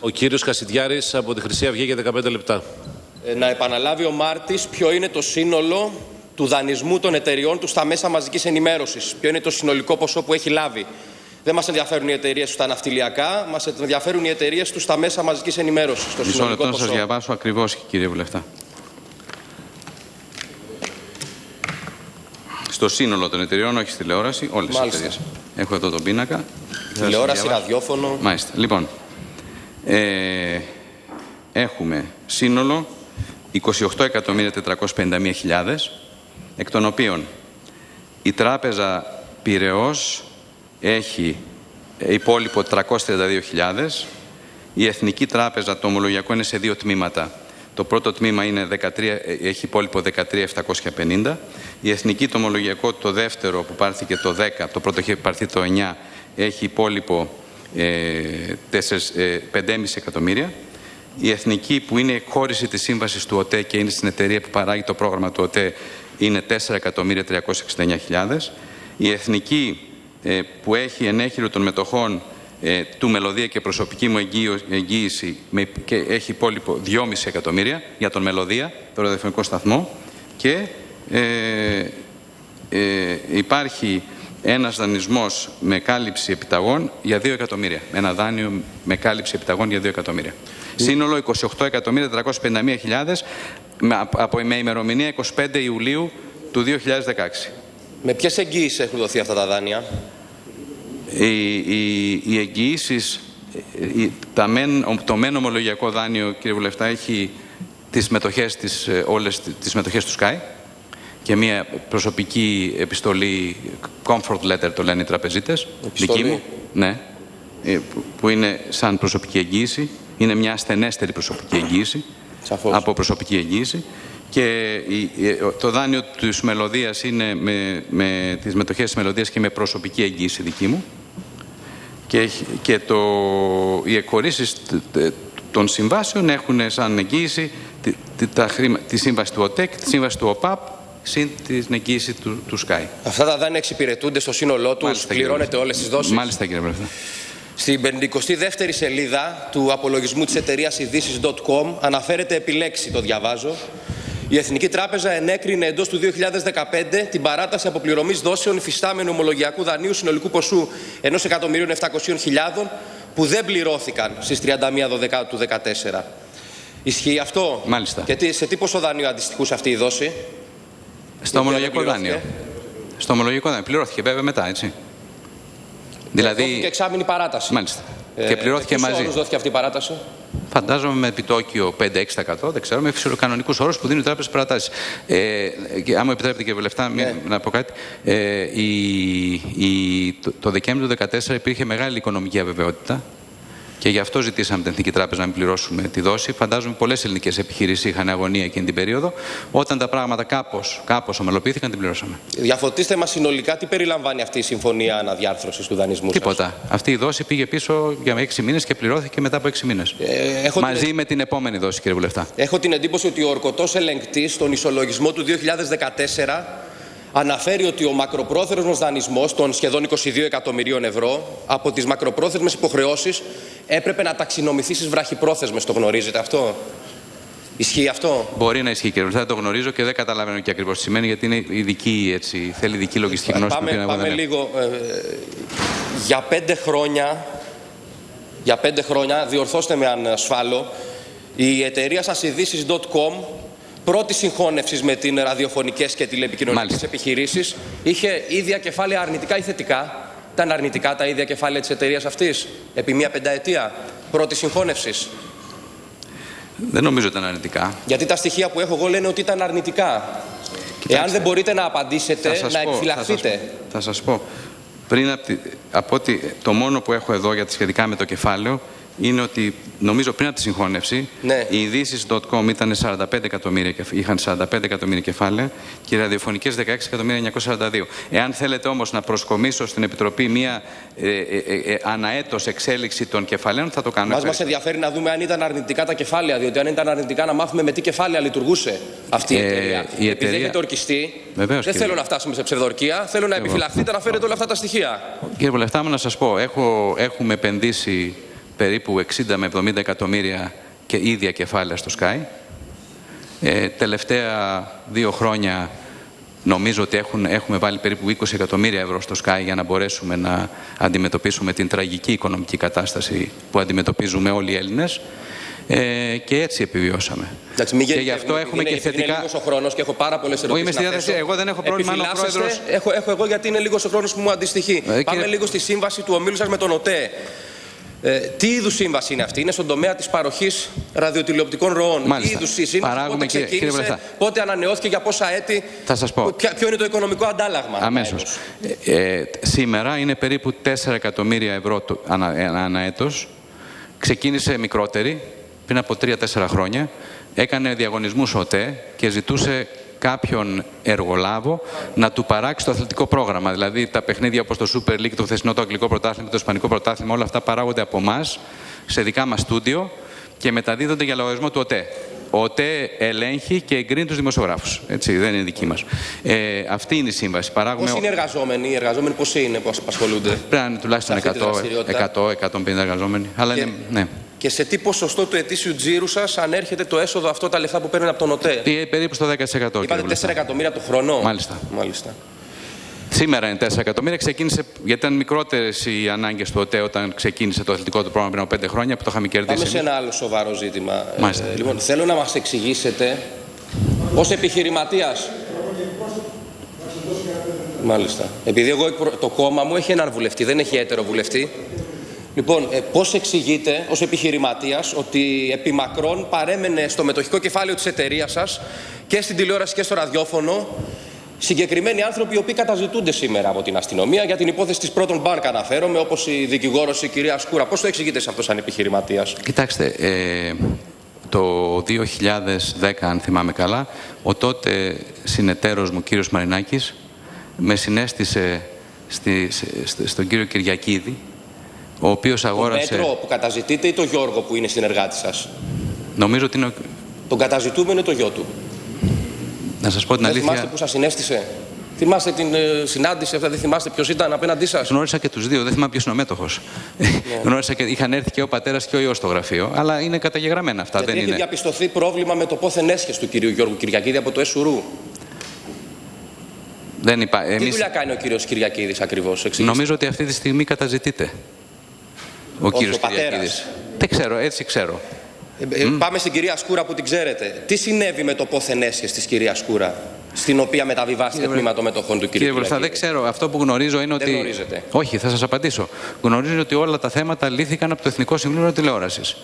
Ο κύριος Κασιδιάρης από τη Χρυσή Αυγή για 15 λεπτά. Να επαναλάβει ο Μάρτης ποιο είναι το σύνολο του δανεισμού των εταιριών του στα μέσα μαζικής ενημέρωσης. Ποιο είναι το συνολικό ποσό που έχει λάβει. Δεν μας ενδιαφέρουν οι εταιρείες του στα ναυτιλιακά, μας ενδιαφέρουν οι εταιρείες του στα μέσα μαζικής ενημέρωσης. Μισό λεπτό να σας διαβάσω ακριβώς, κύριε Βουλευτά. Στο σύνολο των εταιριών, όχι στη τηλεόραση, όλες τις εταιρείες. Έχω εδώ τον πίνακα. Τηλεόραση, ραδιόφωνο. Μάλιστα. Λοιπόν, έχουμε σύνολο 28.451.000, εκ των οποίων η Τράπεζα Πειραιώς έχει υπόλοιπο 332.000, η Εθνική Τράπεζα, το ομολογιακό είναι σε δύο τμήματα. Το πρώτο τμήμα είναι έχει υπόλοιπο 13.750. Η Εθνική, το ομολογιακό, το δεύτερο που πάρθηκε το 10, το πρώτο έχει πάρθει το 9, έχει υπόλοιπο 5,5 εκατομμύρια. Η Εθνική, που είναι εκχώρηση της σύμβασης του ΟΤΕ και είναι στην εταιρεία που παράγει το πρόγραμμα του ΟΤΕ, είναι 4.369.000. Η Εθνική, που έχει ενέχειρο των μετοχών του Μελωδία και προσωπική μου εγγύηση και έχει υπόλοιπο 2,5 εκατομμύρια για τον Μελωδία, το ραδιοφωνικό σταθμό, και υπάρχει ένας δανεισμός με κάλυψη επιταγών για 2 εκατομμύρια. Ένα δάνειο με κάλυψη επιταγών για 2 εκατομμύρια. Σύνολο 28.451.000 με ημερομηνία 25 Ιουλίου του 2016. Με ποιες εγγύησεις έχουν δοθεί αυτά τα δάνεια? Οι εγγυήσεις, το μεν ομολογιακό δάνειο, κύριε Βουλευτά, έχει τις μετοχές, όλες τις μετοχές του Sky και μια προσωπική επιστολή, comfort letter το λένε οι τραπεζίτες, δική μου, ναι, που είναι σαν προσωπική εγγύηση, είναι μια ασθενέστερη προσωπική εγγύηση, από προσωπική εγγύηση. Και το δάνειο της Μελωδίας είναι με τις μετοχές της Μελωδίας και με προσωπική εγγύηση δική μου. Και οι εκχωρήσεις των συμβάσεων έχουν σαν εγγύηση τη σύμβαση του ΟΤΕΚ, τη σύμβαση του ΟΠΑΠ, συν την εγγύηση του Sky. Αυτά τα δάνεια εξυπηρετούνται στο σύνολό τους, πληρώνετε όλες τις δόσεις? Μάλιστα, κύριε Πρόεδρε. Στην 52η σελίδα του απολογισμού της εταιρείας ειδήσεις.com αναφέρεται επιλέξει, το διαβάζω. Η Εθνική Τράπεζα ενέκρινε εντός του 2015 την παράταση αποπληρωμής δόσεων υφιστάμενου ομολογιακού δανείου συνολικού ποσού 1.700.000 που δεν πληρώθηκαν στις 31 Δεκάτου του 2014. Ισχύει αυτό? Μάλιστα. Και σε τι ποσό δάνειο αντιστοιχούσε αυτή η δόση? Στο ομολογιακό δάνειο. Στο ομολογιακό δάνειο. Πληρώθηκε βέβαια μετά, έτσι. Δηλαδή... Δόθηκε εξάμηνη παράταση. Μάλιστα. Και πληρώθηκε μαζί. Όρους δόθηκε αυτή η παράταση? Φαντάζομαι με επιτόκιο 5-6%, δεν ξέρω, με φυσικανονικούς όρους που δίνουν οι τράπεζες παρατάσεις. Αν μου επιτρέπετε, κύριε Βουλευτά, να πω κάτι. Το Δεκέμβριο του 2014 υπήρχε μεγάλη οικονομική αβεβαιότητα και γι' αυτό ζητήσαμε την Εθνική Τράπεζα να μην πληρώσουμε τη δόση. Φαντάζομαι πολλές ελληνικές επιχειρήσεις είχαν αγωνία εκείνη την περίοδο. Όταν τα πράγματα κάπως ομαλοποιήθηκαν, την πληρώσαμε. Διαφωτίστε μας συνολικά τι περιλαμβάνει αυτή η συμφωνία αναδιάρθρωσης του δανεισμού? Τίποτα. Αυτή η δόση πήγε πίσω για 6 μήνες και πληρώθηκε μετά από 6 μήνες. Μαζί με την επόμενη δόση, κύριε Βουλευτά. Έχω την εντύπωση ότι ο ορκωτός ελεγκτής στον ισολογισμό του 2014 αναφέρει ότι ο μακροπρόθεσμος δανεισμός των σχεδόν 22 εκατομμυρίων ευρώ από τις μακροπρόθεσμες υποχρεώσεις έπρεπε να ταξινομηθεί στις βραχυπρόθεσμες. Το γνωρίζετε αυτό? Ισχύει αυτό? Μπορεί να ισχύει, κύριε Βουλευτά, δεν το γνωρίζω και δεν καταλαβαίνω και ακριβώς τι σημαίνει, γιατί είναι ειδική, έτσι, θέλει ειδική λογιστική γνώση. Πάμε λίγο. Για 5 χρόνια, διορθώστε με αν ασφάλω, η εταιρεία σας ειδήσεις.com, πρώτη συγχώνευσης με την ραδιοφωνικές και τηλεπικοινωνικές επιχειρήσεις, είχε ίδια κεφάλαια αρνητικά ή θετικά? Ήταν αρνητικά τα ίδια κεφάλαια της εταιρείας αυτής επί μία πενταετία πρώτη συγχώνευσης? Δεν νομίζω ότι ήταν αρνητικά. Γιατί τα στοιχεία που έχω εγώ λένε ότι ήταν αρνητικά. Κοιτάξτε, εάν δεν μπορείτε να απαντήσετε, να εκφυλαχθείτε. Θα σας πω. Από ότι το μόνο που έχω εδώ για σχετικά με το κεφάλαιο είναι ότι νομίζω πριν από τη συγχώνευση οι ειδήσεις.com είχαν 45 εκατομμύρια κεφάλαια και οι ραδιοφωνικές 16.942. Εάν θέλετε όμως να προσκομίσω στην Επιτροπή μία αναέτος εξέλιξη των κεφαλαίων, θα το κάνω. Μας ενδιαφέρει να δούμε αν ήταν αρνητικά τα κεφάλαια, διότι αν ήταν αρνητικά να μάθουμε με τι κεφάλαια λειτουργούσε αυτή η εταιρεία. Επειδή έχετε ορκιστεί, δεν θέλω να φτάσουμε σε ψευδορκία, θέλω να επιφυλαχθείτε να φέρετε όλα αυτά τα στοιχεία. Κύριε Βουλευτά, να σας πω, έχουμε επενδύσει περίπου 60 με 70 εκατομμύρια και ίδια κεφάλαια στο Sky. Τελευταία 2 χρόνια νομίζω ότι έχουμε βάλει περίπου 20 εκατομμύρια ευρώ στο Sky για να μπορέσουμε να αντιμετωπίσουμε την τραγική οικονομική κατάσταση που αντιμετωπίζουμε όλοι οι Έλληνες. Και έτσι επιβιώσαμε. Εντάξει, μην και γι' αυτό έχουμε και θετικά. Είναι λίγος ο χρόνος και έχω πάρα πολλές ερωτήσεις. Εγώ δεν έχω πρόβλημα. Αν ο πρόεδρος... έχω εγώ, γιατί είναι λίγος ο χρόνος που μου αντιστοιχεί. Πάμε λίγο στη σύμβαση του ομίλου σας με τον ΟΤΕ. Τι είδους σύμβαση είναι αυτή? Είναι στον τομέα της παροχής ραδιοτηλεοπτικών ροών. Μάλιστα. Τι είδους σύμβαση, πότε ξεκίνησε, πότε ανανεώθηκε, για πόσα έτη? Θα σας πω. Ποιο είναι το οικονομικό αντάλλαγμα? Αμέσως. Σήμερα είναι περίπου 4 εκατομμύρια ευρώ ανά έτος. Ξεκίνησε μικρότερη, πριν από 3-4 χρόνια. Έκανε διαγωνισμούς ΟΤΕ και ζητούσε κάποιον εργολάβο να του παράξει το αθλητικό πρόγραμμα. Δηλαδή τα παιχνίδια όπως το Super League, το χθεσινό το αγγλικό πρωτάθλημα, το ισπανικό πρωτάθλημα, όλα αυτά παράγονται από εμάς σε δικά μας στούντιο και μεταδίδονται για λογαριασμό του ΟΤΕ. Ο ΟΤΕ ελέγχει και εγκρίνει τους δημοσιογράφους. Έτσι, δεν είναι δική μας. Αυτή είναι η σύμβαση. Πώς είναι οι εργαζόμενοι πόσοι είναι που απασχολούνται? Πρέπει να είναι τουλάχιστον 100-150 εργαζόμενοι. Αλλά είναι, ναι. Και σε τι ποσοστό του ετήσιου τζίρου σας ανέρχεται το έσοδο αυτό, τα λεφτά που παίρνουν από τον ΟΤΕ? Περίπου στο 10%. Είπατε 4 εκατομμύρια το χρόνο. Μάλιστα. Σήμερα είναι 4 εκατομμύρια. Ξεκίνησε, γιατί ήταν μικρότερες οι ανάγκες του ΟΤΕ όταν ξεκίνησε το αθλητικό του πρόγραμμα πριν από 5 χρόνια που το είχαμε κερδίσει. Πάμε σε ένα άλλο σοβαρό ζήτημα. Λοιπόν, θέλω να μας εξηγήσετε ως επιχειρηματίας. Μάλιστα. Επειδή εγώ το κόμμα μου έχει έναν βουλευτή, δεν έχει έτερο βουλευτή. Λοιπόν, πώς εξηγείτε ως επιχειρηματίας ότι επί μακρόν παρέμενε στο μετοχικό κεφάλαιο της εταιρείας σας και στην τηλεόραση και στο ραδιόφωνο συγκεκριμένοι άνθρωποι οι οποίοι καταζητούνται σήμερα από την αστυνομία για την υπόθεση της Proton Bank, αναφέρομαι, όπως η δικηγόρος η κυρία Σκούρα? Πώς το εξηγείτε σε αυτό σαν επιχειρηματίας? Κοιτάξτε, το 2010, αν θυμάμαι καλά, ο τότε συνεταίρος μου, κύριος Μαρινάκης, με συνέστησε στον κύριο Κυριακίδη, ο οποίος αγόρασε... Το Πέτρο που καταζητείτε ή το Γιώργο που είναι συνεργάτη σας? Νομίζω ότι είναι... Τον καταζητούμενο ή το γιο του? Να σας πω την αλήθεια... Θυμάστε που σας συνέστησε? Θυμάστε την συνάντηση αυτά? Δεν θυμάστε ποιος ήταν απέναντί σας? Γνώρισα και τους δύο, δεν θυμάμαι ποιος είναι ο μέτοχος. Γνώρισα και είχαν έρθει και ο πατέρας και ο ιός στο γραφείο, αλλά είναι καταγεγραμμένα αυτά. Γιατί έχει διαπιστωθεί πρόβλημα με το πόθεν έσχες του κυρίου Γιώργου Κυριακίδη από το ΕΣΟΥΡΟΥ? Τι δουλειά κάνει ο κύριος Κυριακίδης ακριβώς? Νομίζω ότι αυτή τη στιγμή καταζητείται ο κύριος Κυριακίδης. Δεν ξέρω, έτσι ξέρω. Πάμε στην κυρία Σκούρα που την ξέρετε. Τι συνέβη με το πόθεν έσχες της κυρίας Σκούρα, στην οποία μεταβιβάστηκε τμήμα των μετοχών του κυρίου Κυριακίδη? Δεν ξέρω. Αυτό που γνωρίζω είναι ότι... Δεν γνωρίζετε? Όχι, θα σας απαντήσω. Γνωρίζω ότι όλα τα θέματα λύθηκαν από το Εθνικό Συμβούλιο Τηλεόρασης.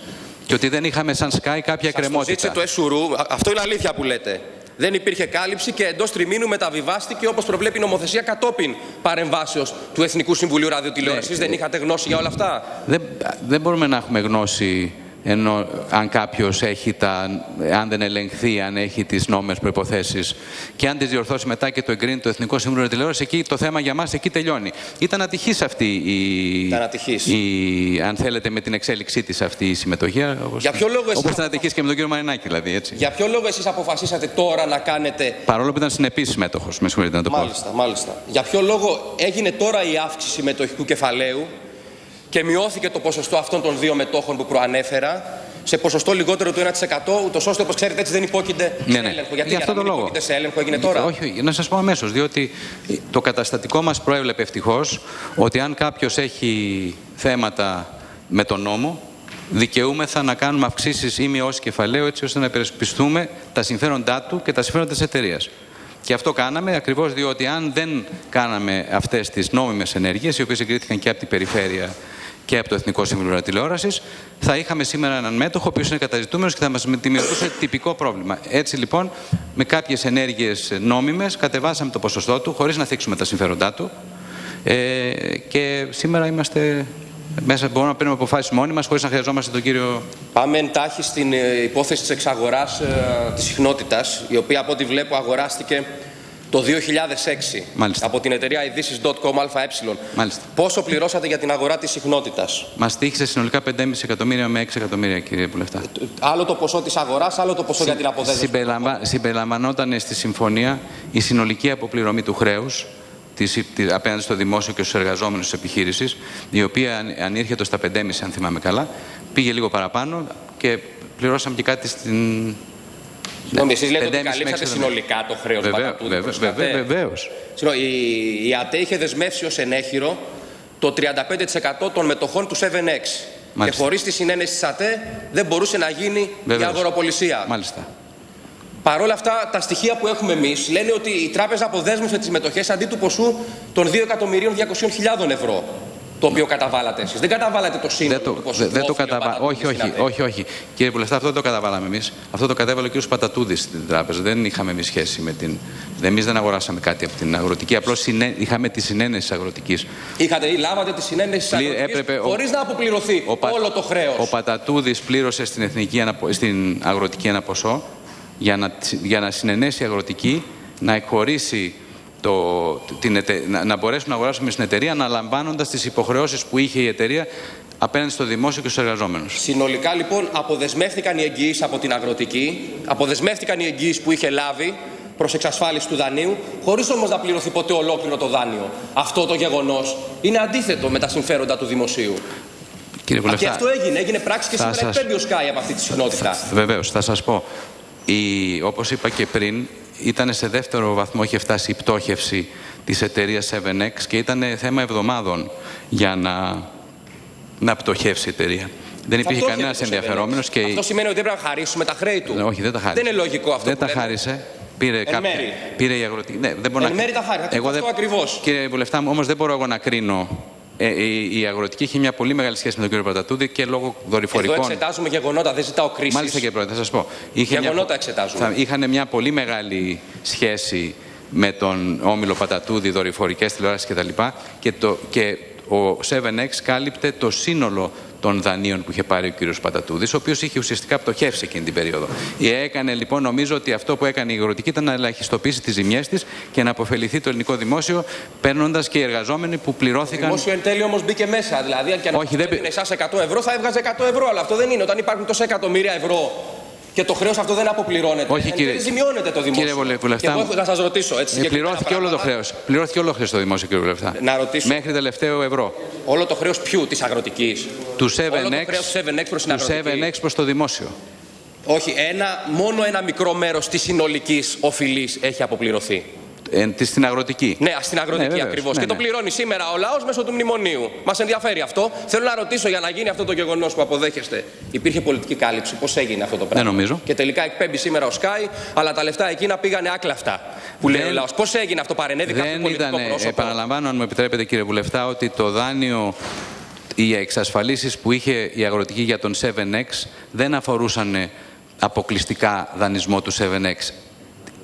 Και ότι δεν είχαμε σαν Sky κάποια εκκρεμότητα. Σας το ζήτησε το ΕΣΟΥΡΟΥ. Αυτό είναι αλήθεια που λέτε? Δεν υπήρχε κάλυψη και εντός τριμήνου μεταβιβάστηκε όπως προβλέπει η νομοθεσία κατόπιν παρεμβάσεως του Εθνικού Συμβουλίου Ραδιοτηλεόρασης. Δεν είχατε γνώση για όλα αυτά? Δεν μπορούμε να έχουμε γνώση ενώ αν κάποιος έχει αν δεν ελεγχθεί, αν έχει τις νόμιμες προϋποθέσεις και αν τις διορθώσει μετά και το εγκρίνει το Εθνικό Συμβούλιο Τηλεόρασης, εκεί το θέμα για μας εκεί τελειώνει. Ήταν ατυχής αυτή αν θέλετε, με την εξέλιξή της αυτή η συμμετοχή. Όπως ήταν ατυχής και με τον κύριο Μαρινάκη, δηλαδή. Έτσι. Για ποιο λόγο εσείς αποφασίσατε τώρα να κάνετε... Παρόλο που ήταν συνεπής μέτοχος, με συγχωρείτε να το πω. Μάλιστα. Για ποιο λόγο έγινε τώρα η αύξηση μετοχικού κεφαλαίου και μειώθηκε το ποσοστό αυτών των δύο μετόχων που προανέφερα σε ποσοστό λιγότερο του 1%, ούτως ώστε, όπως ξέρετε, έτσι δεν υπόκειται σε έλεγχο? Γιατί για δεν υπόκειται σε έλεγχο έγινε τώρα? Όχι, να σας πω αμέσως, διότι το καταστατικό μας προέβλεπε ευτυχώς ότι αν κάποιος έχει θέματα με τον νόμο, δικαιούμεθα να κάνουμε αυξήσεις ή μειώσεις κεφαλαίου, έτσι ώστε να υπερασπιστούμε τα συμφέροντά του και τα συμφέροντα της εταιρείας. Και αυτό κάναμε ακριβώς διότι αν δεν κάναμε αυτές τις νόμιμες ενέργειες, οι οποίες εγκρίθηκαν και από την Περιφέρεια και από το Εθνικό Συμβούλιο Τηλεόρασης, θα είχαμε σήμερα έναν μέτοχο, ο οποίος είναι καταζητούμενος και θα μας δημιουργούσε τυπικό πρόβλημα. Έτσι λοιπόν, με κάποιες ενέργειες νόμιμες, κατεβάσαμε το ποσοστό του, χωρίς να θίξουμε τα συμφέροντά του. Και σήμερα είμαστε μέσα, μπορούμε να παίρνουμε αποφάσεις μόνοι μας, χωρίς να χρειαζόμαστε τον κύριο... Πάμε εντάχει στην υπόθεση της εξαγοράς της συχνότητας, η οποία από ό,τι βλέπω αγοράστηκε το 2006 Μάλιστα. από την εταιρεία ειδήσεις.com ΑΕ. Μάλιστα. Πόσο πληρώσατε για την αγορά της συχνότητας? Μας τύχησε συνολικά 5,5 εκατομμύρια με 6 εκατομμύρια, κύριε Βουλευτά. Άλλο το ποσό της αγοράς, άλλο το ποσό για την αποδέσμευση. Συμπεριλαμβανόταν στη συμφωνία η συνολική αποπληρωμή του χρέους απέναντι στο δημόσιο και στους εργαζόμενους της επιχείρησης, η οποία ανήρχεται στα 5,5 αν θυμάμαι καλά, πήγε λίγο παραπάνω και πληρώσαμε και κάτι στην... Συγγνώμη, εσείς λέτε ότι καλύψατε συνολικά το χρέος Πατατούδη. Βεβαίως. Η ΑΤΕ είχε δεσμεύσει ως ενέχειρο το 35% των μετοχών του 7X. Μάλιστα. Και χωρίς τη συνένεση της ΑΤΕ δεν μπορούσε να γίνει η αγοροπολισία. Μάλιστα. Παρ' όλα αυτά, τα στοιχεία που έχουμε εμείς λένε ότι η τράπεζα αποδέσμευσε τις μετοχές αντί του ποσού των 2.200.000 ευρώ, το οποίο καταβάλατε εσείς. Δεν καταβάλατε το σύνολο του ποσού. Όχι. Κύριε Βουλευτά, αυτό δεν το καταβάλαμε εμείς. Αυτό το κατέβαλε ο κ. Πατατούδης στην τράπεζα. Δεν είχαμε εμείς σχέση με την... Εμείς δεν αγοράσαμε κάτι από την αγροτική. Απλώς είχαμε τη συνένεση της αγροτικής. Λάβατε τη συνένεση της αγροτικής χωρίς να αποπληρωθεί όλο το χρέος. Ο Πατατούδης πλήρωσε στην αγροτική ένα ποσό για να συνενέσει η αγροτική να εκχωρήσει να μπορέσουμε να αγοράσουμε στην εταιρεία αναλαμβάνοντας τις υποχρεώσεις που είχε η εταιρεία απέναντι στο δημόσιο και στους εργαζόμενους. Συνολικά λοιπόν αποδεσμεύτηκαν οι εγγυήσεις από την αγροτική, αποδεσμεύτηκαν οι εγγυήσεις που είχε λάβει προς εξασφάλιση του δανείου, χωρίς όμως να πληρωθεί ποτέ ολόκληρο το δάνειο. Αυτό το γεγονός είναι αντίθετο με τα συμφέροντα του δημοσίου. Κύριε Βουλευτά, και αυτό έγινε πράξη και σήμερα εκπέμπει ο Sky από αυτή τη συχνότητα. Βεβαίως, θα σας πω. Όπως είπα και πριν, ήταν σε δεύτερο βαθμό, είχε φτάσει η πτώχευση της εταιρείας 7X και ήταν θέμα εβδομάδων για να πτωχεύσει η εταιρεία. Δεν υπήρχε κανένας ενδιαφερόμενος. Αυτό σημαίνει ότι έπρεπε να χαρίσουμε τα χρέη του. Όχι, δεν τα χάρισε. Δεν είναι λογικό αυτό. Δεν τα χάρισε. Πήρε η αγροτική. Ναι, δεν μπορώ εν μέρη τα χάρισε. Αυτό ακριβώς. Κύριε Βουλευτά, όμως δεν μπορώ εγώ να κρίνω. Η αγροτική είχε μια πολύ μεγάλη σχέση με τον κύριο Πατατούδη και λόγω δορυφορικών. Εδώ εξετάζουμε γεγονότα, δεν ζητάω κρίσεις. Μάλιστα, κύριε Πρόεδρε, θα σας πω. Γεγονότα εξετάζουμε. Είχαν μια πολύ μεγάλη σχέση με τον όμιλο Πατατούδη, δορυφορικές τηλεόρασεις κτλ. Και ο 7X κάλυπτε το σύνολο των δανείων που είχε πάρει ο κύριος Πατατούδης, ο οποίος είχε ουσιαστικά πτωχεύσει εκείνη την περίοδο. Έκανε λοιπόν, νομίζω ότι αυτό που έκανε η αγροτική ήταν να ελαχιστοποιήσει τις ζημιές της και να αποφεληθεί το ελληνικό δημόσιο, παίρνοντας και οι εργαζόμενοι που πληρώθηκαν. Το δημόσιο εν τέλει όμως μπήκε μέσα. Δηλαδή, αν και αν έδινε εσάς 100 ευρώ, θα έβγαζε 100 ευρώ. Αλλά αυτό δεν είναι. Όταν υπάρχουν τόσα εκατομμύρια ευρώ και το χρέος αυτό δεν αποπληρώνεται. Όχι, κύριε, ζημιώνεται το δημόσιο. Κύριε Βουλευτά, εγώ θα σας ρωτήσω έτσι. Πληρώθηκε όλο το χρέος. Πληρώθηκε όλο το χρέος στο δημόσιο, κύριε Βουλευτά. Να ρωτήσω. Μέχρι τελευταίο ευρώ. Όλο το χρέος ποιου, της αγροτικής? Του 7X προς το δημόσιο. Όχι, μόνο ένα μικρό μέρος της συνολικής οφειλής έχει αποπληρωθεί. Στην αγροτική. Ναι, στην αγροτική ακριβώς. Και το πληρώνει σήμερα ο λαός μέσω του μνημονίου. Μας ενδιαφέρει αυτό. Θέλω να ρωτήσω, για να γίνει αυτό το γεγονός που αποδέχεστε, υπήρχε πολιτική κάλυψη? Πώς έγινε αυτό το πράγμα? Δεν νομίζω. Και τελικά εκπέμπει σήμερα ο Sky, αλλά τα λεφτά εκείνα πήγανε άκλαφτα. Που λέει ο λαός. Πώς έγινε αυτό? Παρενέβη κάποιο πολιτικό πρόσωπο? Επαναλαμβάνω, αν μου επιτρέπετε, κύριε Βουλευτά, ότι το δάνειο, οι εξασφαλίσεις που είχε η αγροτική για τον 7X δεν αφορούσαν αποκλειστικά δανεισμό του 7X.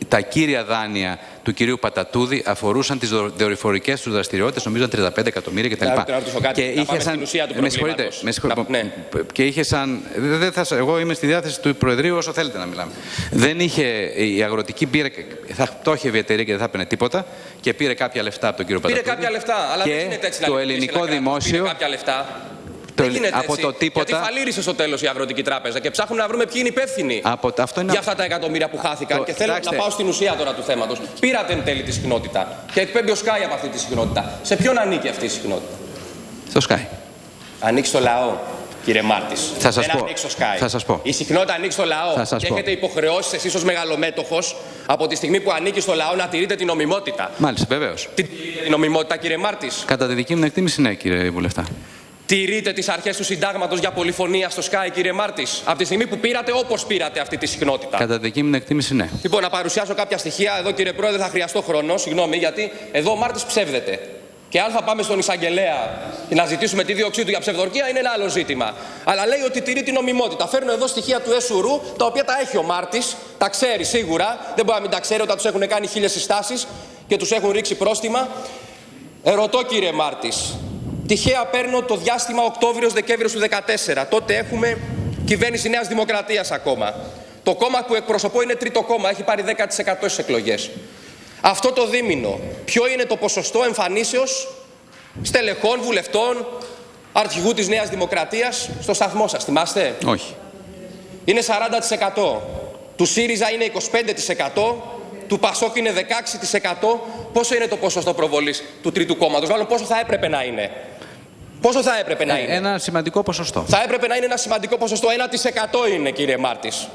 Τα κύρια δάνεια του κυρίου Πατατούδη αφορούσαν τις δορυφορικές τους δραστηριότητες, νομίζω 35 εκατομμύρια κτλ. Και είχε σαν. Και είχε σαν. Εγώ είμαι στη διάθεση του Προεδρείου όσο θέλετε να μιλάμε. Δεν είχε. Η αγροτική πήρε. Θα πτώχευε η εταιρεία και δεν θα έπαιρνε τίποτα και πήρε κάποια λεφτά από τον κύριο Πατατούδη. Πήρε κάποια λεφτά, αλλά δεν γίνεται έτσι. Το ελληνικό δημόσιο. Πήρε κάποια λεφτά. Από το τίποτα. Γιατί φαλήρισε στο τέλος η Αγροτική Τράπεζα και ψάχνουμε να βρούμε ποιοι είναι υπεύθυνοι για αυτά τα εκατομμύρια που χάθηκαν. Και θέλω να πάω στην ουσία τώρα του θέματος. Πήρατε εν τέλει τη συχνότητα και εκπέμπει ο Sky από αυτή τη συχνότητα. Σε ποιον ανήκει αυτή η συχνότητα? Στο Sky. Ανήκει στο λαό, κύριε Μάρτης. Θα σας πω. Ανήκει στο Sky. Θα σας πω. Η συχνότητα ανήκει στο λαό. Και έχετε υποχρεώσεις εσείς ως μεγαλομέτωχος από τη στιγμή που ανήκει στο λαό να τηρείτε την νομιμότητα. Μάλιστα, βεβαίως. Την νομιμότητα, κύριε Μάρτης? Κατά τη δική μου εκτίμηση, ναι, κύριε Βουλευτά. Τηρείτε τις αρχές του συντάγματος για πολυφωνία στο Sky, κύριε Μάρτης, από τη στιγμή που πήρατε όπως πήρατε αυτή τη συχνότητα? Κατά τη δική μου εκτίμηση, ναι. Λοιπόν, να παρουσιάσω κάποια στοιχεία. Εδώ, κύριε Πρόεδρε, θα χρειαστώ χρόνο, συγγνώμη, γιατί εδώ ο Μάρτης ψεύδεται. Και αν θα πάμε στον εισαγγελέα και να ζητήσουμε τη δίωξή του για ψευδορκία, είναι ένα άλλο ζήτημα. Αλλά λέει ότι τηρεί την νομιμότητα. Φέρνω εδώ στοιχεία του ΕΣΟΥΡΟΥ, τα οποία τα έχει ο Μάρτης, τα ξέρει σίγουρα. Δεν μπορεί να μην τα ξέρει όταν τους έχουν κάνει 1000 συστάσεις και τους έχουν ρίξει πρόστιμα. Ρωτώ, κύριε Μάρτης. Τυχαία παίρνω το διάστημα Οκτώβριος-Δεκέμβριος του 2014. Τότε έχουμε κυβέρνηση Νέας Δημοκρατίας ακόμα. Το κόμμα που εκπροσωπώ είναι τρίτο κόμμα, έχει πάρει 10% στις εκλογές. Αυτό το δίμηνο, ποιο είναι το ποσοστό εμφανίσεως στελεχών, βουλευτών, αρχηγού της Νέας Δημοκρατίας στο σταθμό σας? Θυμάστε? Όχι. Είναι 40%. Του ΣΥΡΙΖΑ είναι 25%. Του ΠΑΣΟΚ είναι 16%. πόσο είναι το ποσοστό προβολής του τρίτου κόμματος, μάλλον πόσο θα έπρεπε να είναι. Πόσο θα έπρεπε να είναι. Ένα σημαντικό ποσοστό. Θα έπρεπε να είναι ένα σημαντικό ποσοστό. 1% είναι, κύριε Μάρτης.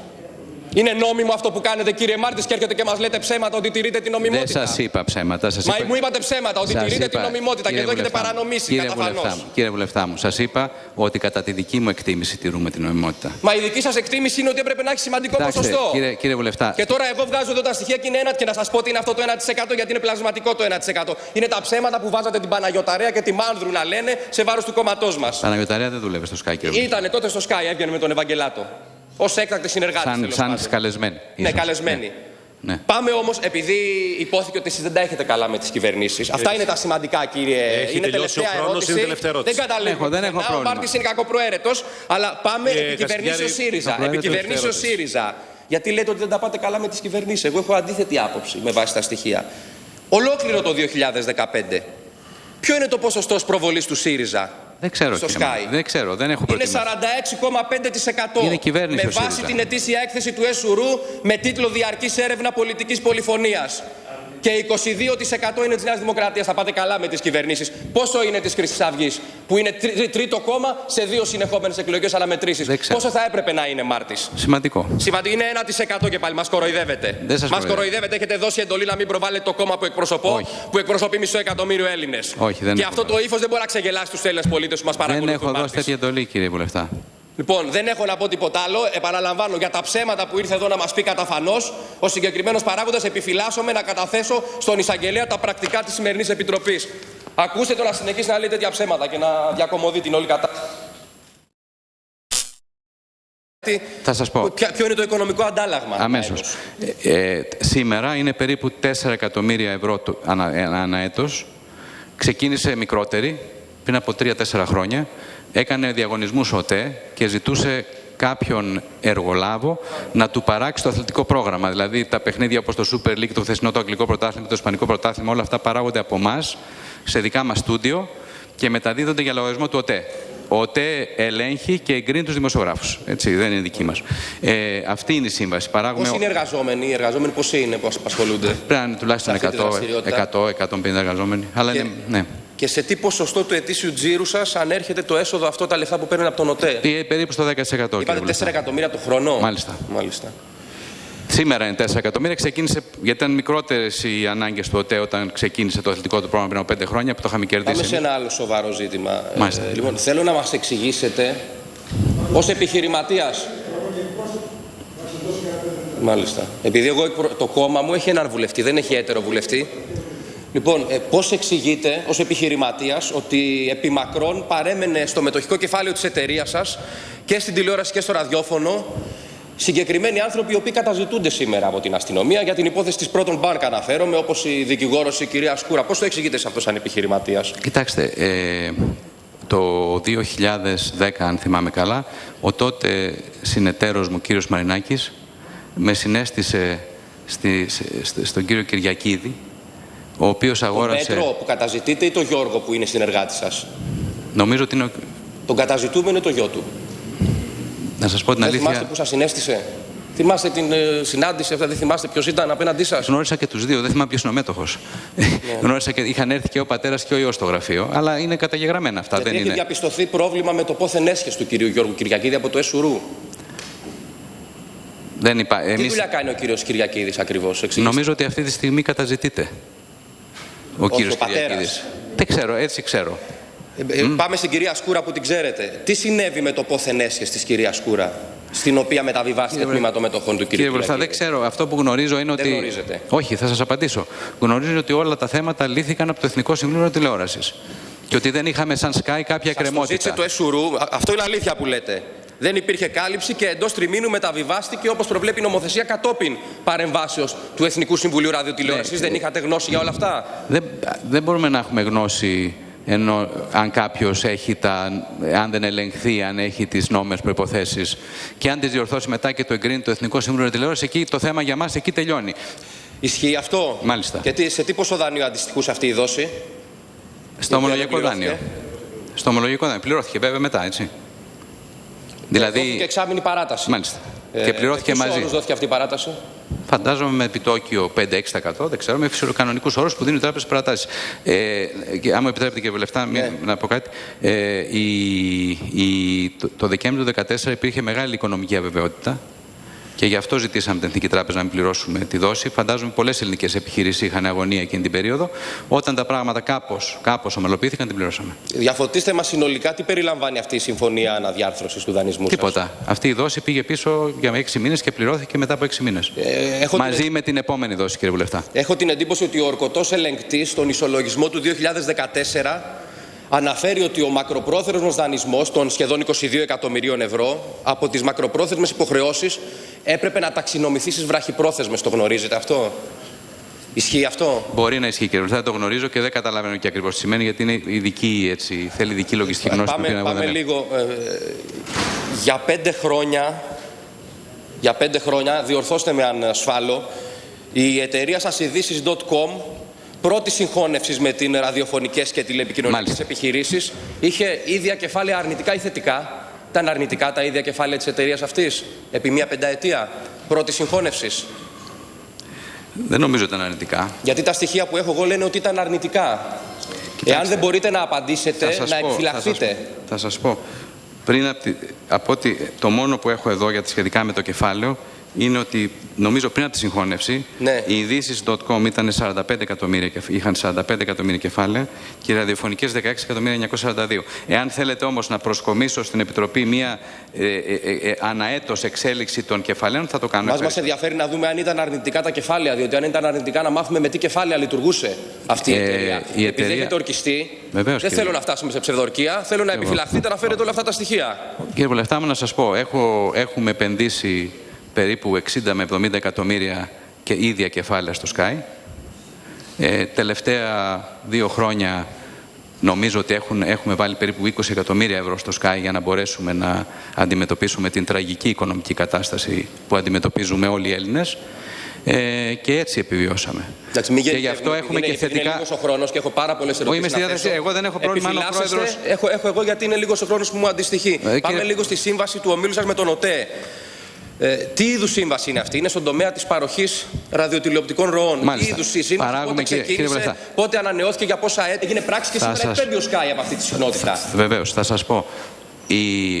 Είναι νόμιμο αυτό που κάνετε, κύριε Μάρτης, και έρχεται και μας λέτε ψέματα ότι τηρείτε την νομιμότητα? Δεν σας είπα ψέματα. Μου είπατε ψέματα, ότι τηρείτε την νομιμότητα και εδώ έχετε παρανομήσει καταφανώς. Κύριε Βουλευτά μου, σας είπα ότι κατά τη δική μου εκτίμηση τηρούμε την νομιμότητα. Μα η δική σας εκτίμηση είναι ότι έπρεπε να έχει σημαντικό ποσοστό. Κύριε Βουλευτά. Και τώρα εγώ βγάζω εδώ τα στοιχεία και είναι και να σας πω ότι είναι αυτό το 1%, γιατί είναι πλασματικό το 1%. Είναι τα ψέματα που βάζατε την Παναγιωταρέα και τη Μάνδρου να λένε σε βάρος του κόμματός μας. Παναγιωταρέα δεν δούλευε στο Sky, κύριε Βουλευτά. Ήτανε τότε στο Sky, έβγαινε με τον Ευαγγελάτο. Ως έκτακτη συνεργάτη. Σαν καλεσμένη. Ναι, καλεσμένη. Ναι. Πάμε όμως, επειδή υπόθηκε ότι εσείς δεν τα έχετε καλά με τις κυβερνήσεις. Αυτά είναι τα σημαντικά, κύριε. Είναι τελευταία ερώτηση. Δεν καταλήγω. Δεν έχω πρόβλημα. Ο Μάρτης είναι κακοπροαίρετος, αλλά πάμε επικυβερνήσεως ΣΥΡΙΖΑ. Γιατί λέτε ότι δεν τα πάτε καλά με τις κυβερνήσεις? Εγώ έχω αντίθετη άποψη με βάση τα στοιχεία. Ολόκληρο το 2015. Ποιο είναι το ποσοστό προβολής του ΣΥΡΙΖΑ? Δεν ξέρω, στο κύριε Sky? Δεν ξέρω, δεν έχω Είναι προτιμήσει. 46,5%. Είναι κυβέρνηση με ο ΣΥΡΙΖΑ. βάση την ετήσια έκθεση του ΕΣΟΥΡΟΥ με τίτλο «Διαρκής έρευνα πολιτικής πολυφωνίας». Και 22% είναι της Νέας Δημοκρατίας. Θα πάτε καλά με τις κυβερνήσεις. Πόσο είναι της Χρυσής Αυγής, που είναι τρίτο κόμμα σε 2 συνεχόμενες εκλογές αναμετρήσεις? Πόσο θα έπρεπε να είναι, Μάρτης? Σημαντικό. Είναι 1% και πάλι. Μας κοροϊδεύετε. Μας κοροϊδεύετε. Έχετε δώσει εντολή να μην προβάλλετε το κόμμα που εκπροσωπώ, που εκπροσωπεί 500.000 Έλληνες. Όχι, δεν και έχω. αυτό το ύφος δεν μπορεί να ξεγελάσει τους Έλληνες πολίτες που μας παρακολουθούν. Δεν έχω δώσει τέτοια εντολή, κύριε Βουλευτά. Λοιπόν, δεν έχω να πω τίποτα άλλο. Επαναλαμβάνω, για τα ψέματα που ήρθε εδώ να μας πει καταφανώς ο συγκεκριμένος παράγοντας, επιφυλάσσομαι να καταθέσω στον εισαγγελέα τα πρακτικά της σημερινής επιτροπής. Ακούστε το να συνεχίσει να λέει τέτοια ψέματα και να διακομωδεί την όλη κατάσταση. Θα σας πω. Ποιο είναι το οικονομικό αντάλλαγμα? Αμέσως. Σήμερα είναι περίπου 4 εκατομμύρια ευρώ ανά έτος. Ξεκίνησε μικρότερη, πριν από 3-4 χρόνια. Έκανε διαγωνισμούς ΟΤΕ και ζητούσε κάποιον εργολάβο να του παράξει το αθλητικό πρόγραμμα. Δηλαδή τα παιχνίδια όπως το Super League, το χθεσινό το αγγλικό πρωτάθλημα, το ισπανικό πρωτάθλημα, όλα αυτά παράγονται από εμάς σε δικά μας στούντιο και μεταδίδονται για λογαριασμό του ΟΤΕ. Ο ΟΤΕ ελέγχει και εγκρίνει τους δημοσιογράφους. Έτσι, δεν είναι δική μας. Αυτή είναι η σύμβαση. Πόσοι είναι εργαζόμενοι? Οι εργαζόμενοι πόσοι είναι που απασχολούνται? Πρέπει να είναι τουλάχιστον 100-150 εργαζόμενοι. Αλλά είναι, ναι. Και σε τι ποσοστό του ετήσιου τζίρου σας ανέρχεται το έσοδο αυτό, τα λεφτά που παίρνουν από τον ΟΤΕ? Περίπου στο 10%. Είπατε 4 εκατομμύρια το χρόνο. Μάλιστα. Σήμερα είναι 4 εκατομμύρια. Ξεκίνησε, γιατί ήταν μικρότερες οι ανάγκες του ΟΤΕ όταν ξεκίνησε το αθλητικό του πρόγραμμα πριν από 5 χρόνια, που το είχαμε κερδίσει. Πάμε σε ένα άλλο σοβαρό ζήτημα. Λοιπόν, θέλω να μας εξηγήσετε ως επιχειρηματίας. Μάλιστα. Επειδή εγώ το κόμμα μου έχει έναν βουλευτή, δεν έχει έτερο βουλευτή. Λοιπόν, πώς εξηγείτε ως επιχειρηματίας ότι επί μακρόν παρέμενε στο μετοχικό κεφάλαιο της εταιρείας σας και στην τηλεόραση και στο ραδιόφωνο συγκεκριμένοι άνθρωποι οι οποίοι καταζητούνται σήμερα από την αστυνομία για την υπόθεση της Proton Bank, αναφέρομαι, όπως η δικηγόρος η κυρία Σκούρα? Πώς το εξηγείτε σε αυτό σαν επιχειρηματίας? Κοιτάξτε, το 2010, αν θυμάμαι καλά, ο τότε συνεταίρος μου, κύριος Μαρινάκης, με συνέστησε στον κύριο Κυριακίδη, ο οποίος αγόρασε... Το Μέτρο που καταζητείτε ή το Γιώργο που είναι συνεργάτη σας? Νομίζω ότι είναι... Τον καταζητούμενο είναι το γιο του. Να σας πω την αλήθεια... Θυμάστε που σας συνέστησε? Θυμάστε την συνάντηση αυτά? Δεν θυμάστε ποιος ήταν απέναντί σας? Γνώρισα και τους δύο, δεν θυμάμαι ποιος είναι ο μέτοχος. Γνώρισα και είχαν έρθει και ο πατέρας και ο ιός στο γραφείο, αλλά είναι καταγεγραμμένα αυτά. Γιατί έχει διαπιστωθεί πρόβλημα με το πόθεν έσχες του κυρίου Γιώργου Κυριακίδη από το ΕΣΟΥΡΟΥ. Τι δουλειά κάνει ο κύριος Κυριακίδης ακριβώς? Νομίζω ότι αυτή τη στιγμή καταζητείται ο κύριος Κυριακίδης. Δεν ξέρω, έτσι ξέρω. Πάμε στην κυρία Σκούρα που την ξέρετε. Τι συνέβη με το πόθεν έσχες της κυρίας Σκούρα, στην οποία μεταβιβάστηκε τμήμα των μετοχών του κυρίου Κυριακίδη? Δεν ξέρω. Αυτό που γνωρίζω είναι ότι... Δεν γνωρίζετε? Όχι, θα σας απαντήσω. Γνωρίζω ότι όλα τα θέματα λύθηκαν από το Εθνικό Συμβούλιο Τηλεόρασης. Και ότι δεν είχαμε σαν Sky κάποια εκκρεμότητα. Το ζήτησε το ΕΣΟΥΡΟΥ. Αυτό είναι αλήθεια που λέτε? Δεν υπήρχε κάλυψη και εντός τριμήνου μεταβιβάστηκε όπως προβλέπει η νομοθεσία κατόπιν παρεμβάσεως του Εθνικού Συμβουλίου Ραδιοτηλεόρασης. Δεν είχατε γνώση για όλα αυτά? Δεν μπορούμε να έχουμε γνώση ενώ αν κάποιος έχει αν δεν ελεγχθεί, αν έχει τις νόμιμες προϋποθέσεις και αν τις διορθώσει μετά και το εγκρίνει το Εθνικό Συμβούλιο Τηλεόρασης, εκεί το θέμα για μας εκεί τελειώνει. Ισχύει αυτό? Μάλιστα. Και σε τι ποσό δάνειο αντιστοιχούσε αυτή η δόση? Στο ομολογικό δάνειο. Στο ομολογικό δάνειο. Πληρώθηκε βέβαια μετά, έτσι. Δηλαδή... Δόθηκε εξάμηνη παράταση. Μάλιστα. Και πληρώθηκε μαζί. Πόσο όρους δόθηκε αυτή η παράταση? Φαντάζομαι με επιτόκιο 5-6%, δεν ξέρω, με φυσικανονικούς όρους που δίνουν οι τράπεζες παρατάσεις. Αν μου επιτρέπετε, κύριε Βουλευτά, να πω κάτι. Το Δεκέμβριο του 2014 υπήρχε μεγάλη οικονομική αβεβαιότητα. Και γι' αυτό ζητήσαμε την Εθνική Τράπεζα να μην πληρώσουμε τη δόση. Φαντάζομαι πολλές ελληνικές επιχειρήσεις είχαν αγωνία εκείνη την περίοδο. Όταν τα πράγματα κάπως ομαλοποιήθηκαν, την πληρώσαμε. Διαφωτίστε μας συνολικά τι περιλαμβάνει αυτή η συμφωνία αναδιάρθρωσης του δανεισμού. Τίποτα. Αυτή η δόση πήγε πίσω για 6 μήνες και πληρώθηκε μετά από 6 μήνες. Μαζί με την επόμενη δόση, κύριε Βουλευτά. Έχω την εντύπωση ότι ο ορκωτός ελεγκτής στον ισολογισμό του 2014 αναφέρει ότι ο μακροπρόθεσμος δανεισμός των σχεδόν 22 εκατομμυρίων ευρώ από τις μακροπρόθεσμες υποχρεώσεις έπρεπε να ταξινομηθεί στις βραχυπρόθεσμες. Το γνωρίζετε αυτό? Ισχύει αυτό? Μπορεί να ισχύει, κύριε Βουλευτά, δεν το γνωρίζω και δεν καταλαβαίνω και ακριβώς τι σημαίνει, γιατί είναι ειδική, έτσι, θέλει ειδική λογιστική γνώση. Πάμε λίγο. Για 5 χρόνια, διορθώστε με αν σφάλω, η εταιρεία σας ειδήσεις.com, πρώτη συγχώνευσης με την ραδιοφωνικές και τηλεπικοινωνικές επιχειρήσεις, είχε ίδια κεφάλαια αρνητικά ή θετικά? Ήταν αρνητικά τα ίδια κεφάλαια της εταιρείας αυτής επί μία πενταετία πρώτη συγχώνευσης? Δεν νομίζω ότι ήταν αρνητικά. Γιατί τα στοιχεία που έχω εγώ λένε ότι ήταν αρνητικά. Κοιτάξτε, εάν δεν μπορείτε να απαντήσετε, να επιφυλαχθείτε. Θα σας πω. Πριν από ότι το μόνο που έχω εδώ για σχετικά με το κεφάλαιο είναι ότι νομίζω πριν από τη συγχώνευση οι ειδήσεις.com είχαν 45 εκατομμύρια κεφάλαια και οι ραδιοφωνικές 16.942. Εάν θέλετε όμως να προσκομίσω στην Επιτροπή μία αναέτος εξέλιξη των κεφαλαίων, θα το κάνω. Μας ενδιαφέρει να δούμε αν ήταν αρνητικά τα κεφάλαια, διότι αν ήταν αρνητικά να μάθουμε με τι κεφάλαια λειτουργούσε αυτή η εταιρεία. Επειδή έχετε ορκιστεί, δεν θέλω να φτάσουμε σε ψευδορκία, θέλω να επιφυλαχθείτε να φέρετε όλα αυτά τα στοιχεία. Κύριε Βουλευτά, να σας πω, έχουμε επενδύσει περίπου 60 με 70 εκατομμύρια και ίδια κεφάλαια στο Sky. Τελευταία 2 χρόνια νομίζω ότι έχουμε βάλει περίπου 20 εκατομμύρια ευρώ στο Sky για να μπορέσουμε να αντιμετωπίσουμε την τραγική οικονομική κατάσταση που αντιμετωπίζουμε όλοι οι Έλληνες. Και έτσι επιβιώσαμε. Εντάξει, και γι' αυτό έχουμε και θετικά. Είναι λίγος ο χρόνος και έχω πάρα πολλές ερωτήσεις. Εγώ δεν έχω πρόβλημα. Έχω εγώ, γιατί είναι λίγος ο χρόνος που μου αντιστοιχεί. Πάμε λίγο στη σύμβαση του ομίλου σας με τον ΟΤΕ. Τι είδους σύμβαση είναι αυτή? Είναι στον τομέα της παροχής ραδιοτηλεοπτικών ροών. Τι είδους σύμβαση, πότε ξεκίνησε, πότε ανανεώθηκε, για πόσα έτη? Έγινε πράξη και σήμερα εκπέμπει ο Sky από αυτή τη συχνότητα. Βεβαίως, θα σας πω.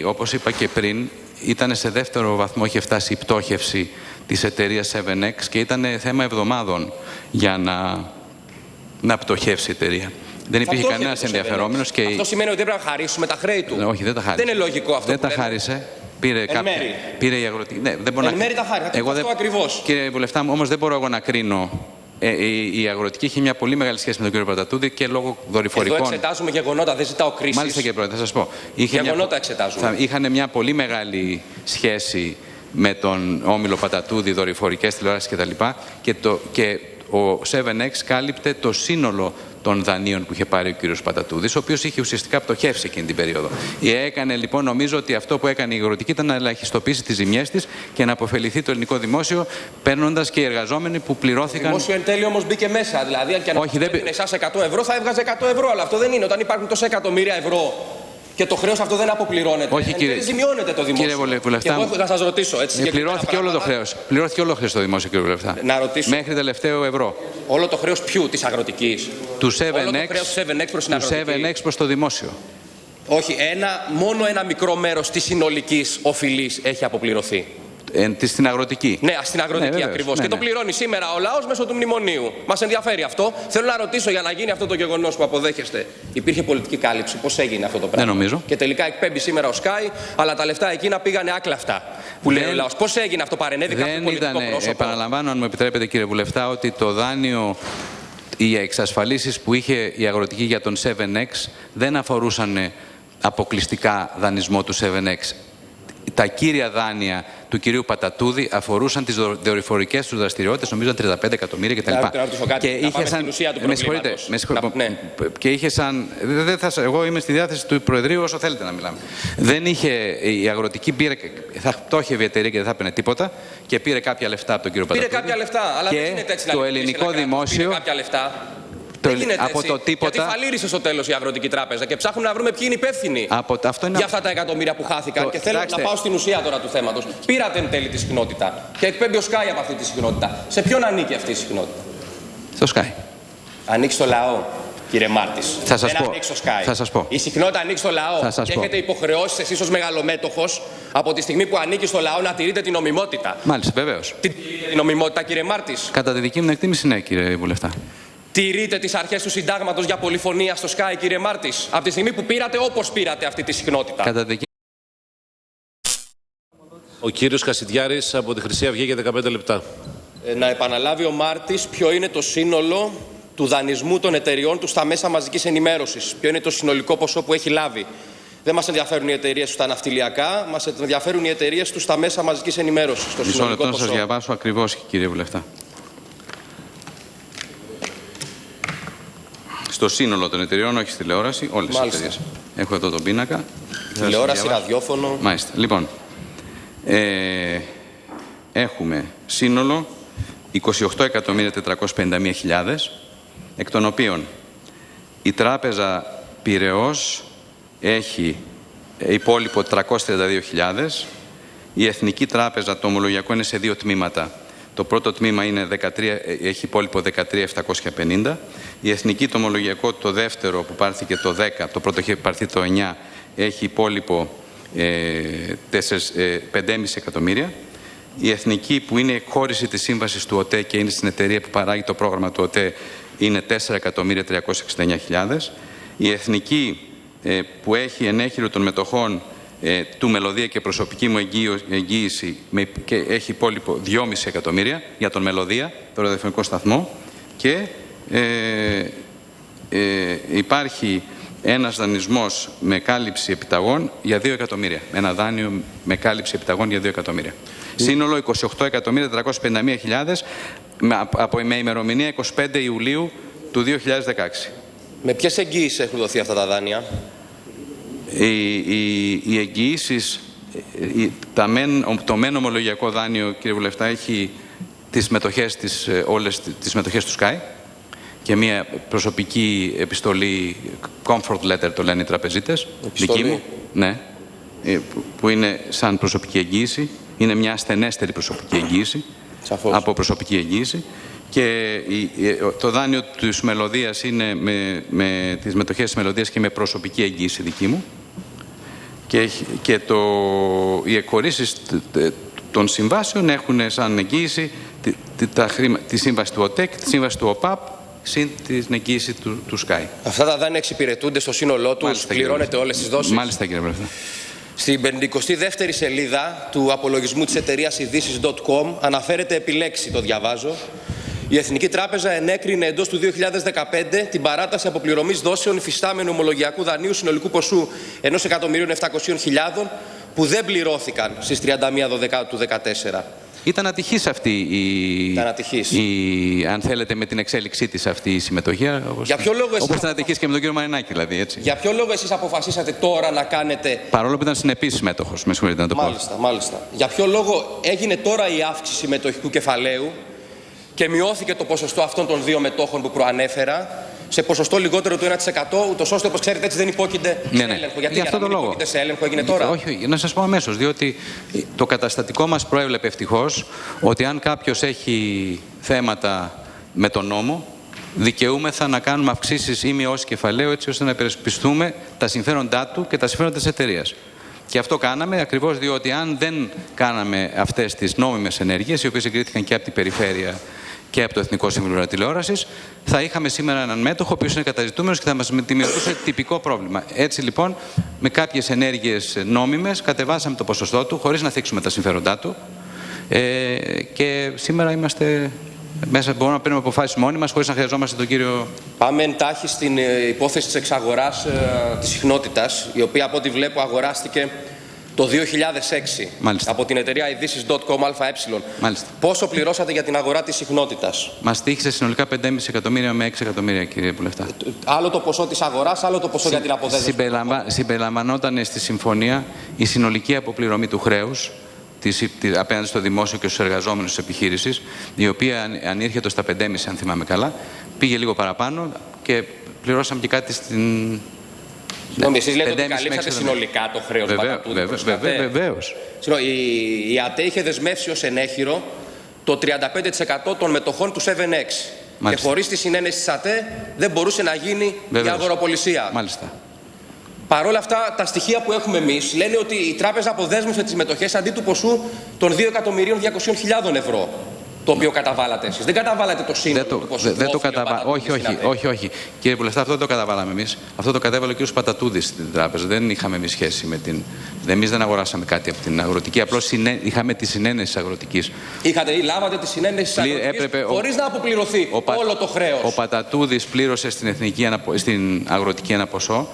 Όπως είπα και πριν, ήταν σε δεύτερο βαθμό, είχε φτάσει η πτώχευση της εταιρείας 7X και ήταν θέμα εβδομάδων για να πτωχεύσει η εταιρεία. Δεν υπήρχε κανένας ενδιαφερόμενος. Αυτό σημαίνει ότι έπρεπε να χαρίσουμε τα χρέη του? Όχι, δεν τα χάρισε. Δεν είναι λογικό αυτό? Δεν τα χάρισε. Πήρε η αγροτική. Ναι, δεν μπορώ εν μέρη τα χάρη. Αυτό ακριβώς. Κύριε Βουλευτά μου, όμως δεν μπορώ εγώ να κρίνω. Η αγροτική είχε μια πολύ μεγάλη σχέση με τον κύριο Πατατούδη και λόγω δορυφορικών. Εδώ εξετάζουμε γεγονότα, δεν ζητάω κρίσεις. Μάλιστα, κύριε Πρόεδρε, θα σας πω. Γεγονότα εξετάζουμε. Είχαν μια πολύ μεγάλη σχέση με τον όμιλο Πατατούδη, δορυφορικές τηλεοράσεις κτλ. Και ο 7X κάλυπτε το σύνολο των δανείων που είχε πάρει ο κύριος Πατατούδης, ο οποίος είχε ουσιαστικά πτωχεύσει εκείνη την περίοδο. Έκανε λοιπόν, νομίζω ότι αυτό που έκανε η αγροτική ήταν να ελαχιστοποιήσει τις ζημιές της και να αποφεληθεί το ελληνικό δημόσιο, παίρνοντας και οι εργαζόμενοι που πληρώθηκαν. Το δημόσιο εν τέλει όμως μπήκε μέσα. Δηλαδή, αν και αν έδινε εσάς 100 ευρώ, θα έβγαζε 100 ευρώ. Αλλά αυτό δεν είναι. Όταν υπάρχουν τόσα εκατομμύρια ευρώ και το χρέος αυτό δεν αποπληρώνεται. Όχι, κύριε, ζημιώνεται το δημόσιο. Κύριε Βουλευτά, εγώ θα σας ρωτήσω έτσι. Πληρώθηκε όλο το χρέος. Πληρώθηκε όλο το χρέος στο δημόσιο, κύριε Βουλευτά. Να ρωτήσω. Μέχρι τελευταίο ευρώ. Όλο το χρέος ποιου? Της αγροτικής? Του 7X προς το δημόσιο. Όχι, μόνο ένα μικρό μέρος της συνολικής οφειλής έχει αποπληρωθεί. Στην αγροτική. Ναι, στην αγροτική ακριβώς. Και το πληρώνει σήμερα ο λαός μέσω του μνημονίου. Μας ενδιαφέρει αυτό. Θέλω να ρωτήσω, για να γίνει αυτό το γεγονός που αποδέχεστε, υπήρχε πολιτική κάλυψη? Πώς έγινε αυτό το πράγμα? Δεν νομίζω. Και τελικά εκπέμπει σήμερα ο Sky, αλλά τα λεφτά εκείνα πήγανε άκλαφτα. Που λέει ο λαός. Πώς έγινε αυτό? Παρενέβη κάποιο πολιτικό πρόσωπο? Επαναλαμβάνω, αν μου επιτρέπετε, κύριε Βουλευτά, ότι το δάνειο, οι εξασφαλίσεις που είχε η αγροτική για τον 7X δεν αφορούσαν αποκλειστικά δανεισμό του 7X. Τα κύρια δάνεια του κυρίου Πατατούδη αφορούσαν τις δορυφορικές του δραστηριότητες, νομίζω 35 εκατομμύρια κτλ. Και είχε σαν. Και είχε σαν. Εγώ είμαι στη διάθεση του Προεδρείου όσο θέλετε να μιλάμε. Δεν είχε. Η αγροτική πήρε. Θα πτώχευε η εταιρεία και δεν θα έπαιρνε τίποτα και πήρε κάποια λεφτά από τον κύριο Πατατούδη. Πήρε κάποια λεφτά, αλλά δεν είναι έτσι. Το ελληνικό δημόσιο. Δεν γίνεται από έτσι. το τίποτα. Γιατί φαλήρισε στο τέλος η Αγροτική Τράπεζα και ψάχνουμε να βρούμε ποιοι είναι υπεύθυνοι για αυτά τα εκατομμύρια που χάθηκαν. Και θέλω να πάω στην ουσία τώρα του θέματος. Πήρατε εν τέλει τη συχνότητα και εκπέμπει ο Sky από αυτή τη συχνότητα. Σε ποιον ανήκει αυτή η συχνότητα? Στο Sky. Ανήκει στο λαό, κύριε Μάρτης. Θα σας Δεν πω. ανήκει στο Sky. Θα σας πω. Η συχνότητα ανήκει στο λαό. Και έχετε υποχρεώσεις εσείς ως μεγαλομέτωχος από τη στιγμή που ανήκει στο λαό να τηρείτε την νομιμότητα. Μάλιστα, βεβαίως. Την νομιμότητα, κύριε Μάρτης? Κατά τη δική μου εκτίμηση, ναι, κύριε Βουλευτά. Τηρείτε τις αρχές του συντάγματος για πολυφωνία στο Sky, κύριε Μάρτης, από τη στιγμή που πήρατε όπως πήρατε αυτή τη συχνότητα? Κατά τη δική... Ο κύριος Κασιδιάρης από τη Χρυσή Αυγή για 15 λεπτά. Να επαναλάβει ο Μάρτης ποιο είναι το σύνολο του δανεισμού των εταιριών του στα μέσα μαζικής ενημέρωσης. Ποιο είναι το συνολικό ποσό που έχει λάβει. Δεν μας ενδιαφέρουν οι εταιρείες του στα ναυτιλιακά, μας ενδιαφέρουν οι εταιρείες του στα μέσα μαζικής ενημέρωσης. Το Μισό λεπτό να σας διαβάσω ακριβώς, κύριε Βουλευτά. Στο σύνολο των εταιριών, όχι στη τηλεόραση, όλες τις εταιρείες. Έχω εδώ τον πίνακα. Τηλεόραση, ραδιόφωνο. Μάλιστα. Λοιπόν, έχουμε σύνολο 28.451.000, εκ των οποίων η Τράπεζα Πειραιώς έχει υπόλοιπο 332.000, η Εθνική Τράπεζα, το ομολογιακό είναι σε δύο τμήματα. Το πρώτο τμήμα είναι 13, έχει υπόλοιπο 13.750. Η Εθνική, το ομολογιακό, το δεύτερο που πάρθηκε το 10, το πρώτο έχει πάρθει το 9, έχει υπόλοιπο 5,5 εκατομμύρια. Η Εθνική, που είναι εκχώρηση της σύμβασης του ΟΤΕ και είναι στην εταιρεία που παράγει το πρόγραμμα του ΟΤΕ, είναι 4.369.000. Η Εθνική, που έχει ενέχειρο των μετοχών του Μελωδία και προσωπική μου εγγύηση και έχει υπόλοιπο 2,5 εκατομμύρια για τον Μελωδία, το ραδιοφωνικό σταθμό, και υπάρχει ένας δανεισμός με κάλυψη επιταγών για 2 εκατομμύρια. Ένα δάνειο με κάλυψη επιταγών για 2 εκατομμύρια. Σύνολο 28.451.000 με ημερομηνία 25 Ιουλίου του 2016. Με ποιες εγγύησεις έχουν δοθεί αυτά τα δάνεια? Οι εγγυήσεις, το μεν ομολογιακό δάνειο, κύριε Βουλευτά, έχει τις μετοχές, όλες τις μετοχές του Sky και μια προσωπική επιστολή, comfort letter το λένε οι τραπεζίτες, δική μου, ναι, που είναι σαν προσωπική εγγύηση, είναι μια ασθενέστερη προσωπική εγγύηση, από προσωπική εγγύηση. Και το δάνειο της Μελωδίας είναι με τις μετοχές της Μελωδίας και με προσωπική εγγύηση δική μου. Και οι εκχωρήσεις των συμβάσεων έχουν σαν εγγύηση τη σύμβαση του ΟΤΕΚ, τη σύμβαση του ΟΠΑΠ, συν την εγγύηση του Sky. Αυτά τα δάνεια εξυπηρετούνται στο σύνολό τους, πληρώνετε όλες τις δόσεις? Μάλιστα, κύριε Πρόεδρε. Στην 52η σελίδα του απολογισμού της εταιρείας ειδήσεις.com αναφέρεται επιλέξει, το διαβάζω: η Εθνική Τράπεζα ενέκρινε εντός του 2015 την παράταση αποπληρωμής δόσεων υφιστάμενου ομολογιακού δανείου συνολικού ποσού 1.700.000 που δεν πληρώθηκαν στις 31 Δεκάτου του 2014. Ήταν ατυχής αυτή αν θέλετε, με την εξέλιξή της αυτή η συμμετοχή. Για ποιο λόγο εσείς όπως ήταν ατυχής και με τον κύριο Μαρινάκη, δηλαδή, έτσι. Για ποιο λόγο εσείς αποφασίσατε τώρα να κάνετε... Παρόλο που ήταν συνεπής μέτοχος, με συγχωρείτε να το πω. Μάλιστα. Για ποιο λόγο έγινε τώρα η αύξηση μετοχικού κεφαλαίου και μειώθηκε το ποσοστό αυτών των δύο μετόχων που προανέφερα σε ποσοστό λιγότερο του 1%, ούτως ώστε, όπως ξέρετε, έτσι δεν υπόκειται σε έλεγχο? Γιατί για αυτό το λόγο. Υπόκειται σε έλεγχο, έγινε τώρα? Όχι, να σας πω αμέσως, διότι το καταστατικό μας προέβλεπε ευτυχώς ότι αν κάποιος έχει θέματα με τον νόμο, δικαιούμεθα να κάνουμε αυξήσεις ή μειώσεις κεφαλαίου, έτσι ώστε να υπερασπιστούμε τα συμφέροντά του και τα συμφέροντα της εταιρείας. Και αυτό κάναμε ακριβώς διότι αν δεν κάναμε αυτές τις νόμιμες ενέργειες, οι οποίες εγκρίθηκαν και από την Περιφέρεια και από το Εθνικό Σύμβουλο Τηλεόρασης, θα είχαμε σήμερα έναν μέτοχο, ο οποίος είναι καταζητούμενος και θα μας δημιουργούσε τυπικό πρόβλημα. Έτσι λοιπόν, με κάποιες ενέργειες νόμιμες, κατεβάσαμε το ποσοστό του, χωρίς να θίξουμε τα συμφέροντά του. Και σήμερα είμαστε μέσα, μπορούμε να παίρνουμε αποφάσεις μόνοι μας, χωρίς να χρειαζόμαστε τον κύριο... Πάμε εντάχει στην υπόθεση της εξαγοράς της συχνότητας, η οποία από ό,τι βλέπω αγοράστηκε το 2006 από την εταιρεία ειδήσεις.com ΑΕ. Πόσο πληρώσατε για την αγορά της συχνότητας? Μας τύχησε συνολικά 5,5 εκατομμύρια με 6 εκατομμύρια, κύριε Βουλευτά. Άλλο το ποσό της αγοράς, άλλο το ποσό για την αποδέσμευση. Συμπεριλαμβανόταν στη συμφωνία η συνολική αποπληρωμή του χρέους απέναντι στο δημόσιο και στους εργαζόμενους της επιχείρησης, η οποία ανήρχεται στα 5,5 αν θυμάμαι καλά, πήγε λίγο παραπάνω και πληρώσαμε και κάτι στην... Συγγνώμη, εσείς λέτε ότι καλύψατε συνολικά το χρέος του Πατατούδη. Βεβαίως. Η ΑΤΕ είχε δεσμεύσει ως ενέχειρο το 35% των μετοχών του 7X. Και χωρίς τη συνένεση της ΑΤΕ δεν μπορούσε να γίνει η αγοροπολισία. Μάλιστα. Παρ' όλα αυτά, τα στοιχεία που έχουμε εμείς λένε ότι η τράπεζα αποδέσμευσε τις μετοχές αντί του ποσού των 2.200.000 ευρώ, το οποίο καταβάλατε εσείς. Δεν καταβάλατε το σύνολο του ποσού. Όχι. Κύριε Βουλευτά, αυτό δεν το καταβάλαμε εμείς. Αυτό το κατέβαλε ο κ. Πατατούδης στην τράπεζα. Δεν είχαμε εμείς σχέση με την... Εμείς δεν αγοράσαμε κάτι από την αγροτική. Απλώς είχαμε τη συνένεση της αγροτικής. Λάβατε τη συνένεση της αγροτικής χωρίς να αποπληρωθεί όλο το χρέος. Ο Πατατούδης πλήρωσε στην αγροτική ένα ποσό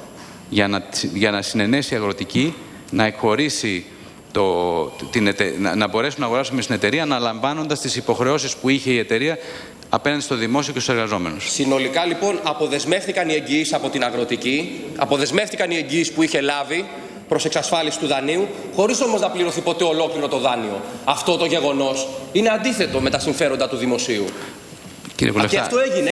για να συνενέσει η αγροτική να εκχωρήσει να μπορέσουμε να αγοράσουμε στην εταιρεία αναλαμβάνοντας τις υποχρεώσεις που είχε η εταιρεία απέναντι στο δημόσιο και στους εργαζόμενους. Συνολικά λοιπόν αποδεσμεύτηκαν οι εγγυήσεις από την αγροτική, αποδεσμεύτηκαν οι εγγυήσεις που είχε λάβει προς εξασφάλιση του δανείου, χωρίς όμως να πληρωθεί ποτέ ολόκληρο το δάνειο. Αυτό το γεγονός είναι αντίθετο με τα συμφέροντα του δημοσίου. Κύριε Βουλευτά, και αυτό έγινε.